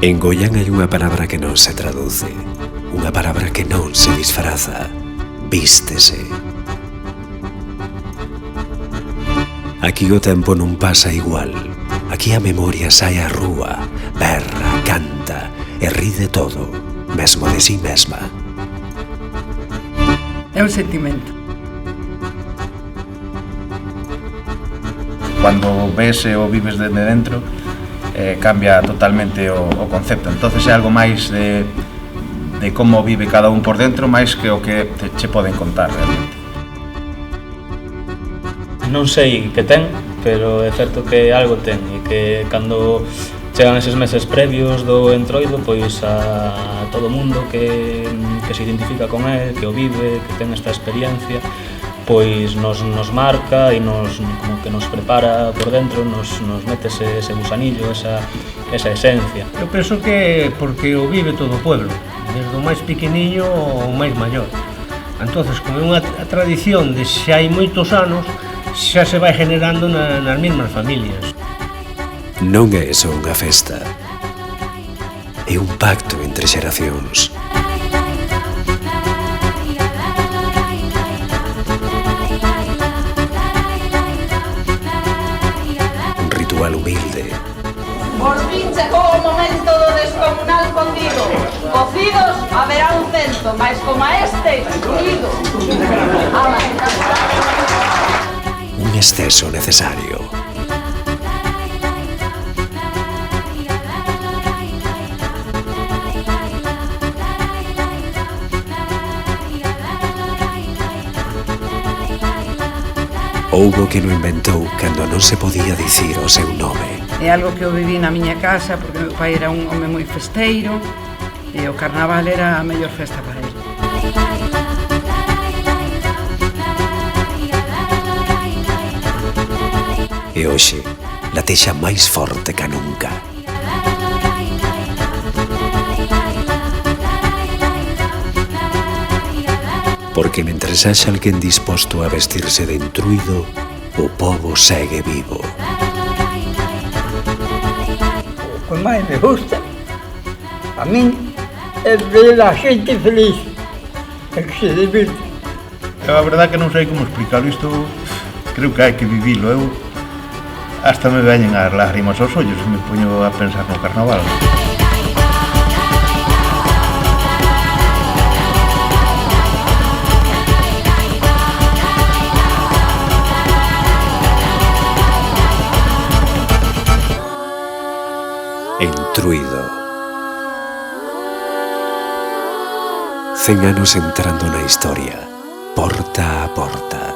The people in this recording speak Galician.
En Goián hai unha palabra que non se traduce, unha palabra que non se disfraza, vístese. Aquí o tempo non pasa igual, aquí a memoria sai á rúa, berra, canta e ri de todo, mesmo de si mesma. É un sentimento. Cuando ves e o vives dende dentro, cambia totalmente o concepto. Entonces é algo máis de como vive cada un por dentro, máis que o que che poden contar realmente. Non sei que ten, pero é certo que algo ten e que cando chegan eses meses previos do entroido, pois a todo mundo que se identifica con él, que o vive, que ten esta experiencia, pois nos marca e como que nos prepara por dentro, nos mete ese gusanillo, esa esencia. Eu penso que porque o vive todo o pueblo, desde o máis pequeniño ao máis maior. Entonces, como é unha tradición de xa hai moitos anos, xa se vai generando nas mesmas familias. Non é só unha festa, é un pacto entre xeracións. Un ritual humilde. Por fin chegou o momento do descomunal contigo. Cocidos haberá un cento, mais como a este, unido. Un exceso necesario. Houbo que non inventou cando non se podía dicir o seu nome. É algo que eu viví na miña casa porque meu pai era un home moi festeiro e o carnaval era a mellor festa para ele. E hoxe, latexa máis forte ca nunca. Porque mentres haxa alguén disposto a vestirse de entruido, o pobo segue vivo. O que máis me gusta, a min, é ver a xente feliz, e que se divirte. A verdade que non sei como explicarlo, isto creo que hai que vivilo. Eu hasta me veñen as lágrimas aos ollos e me poño a pensar no carnaval. Entruido. 100 anos entrando na historia, porta a porta.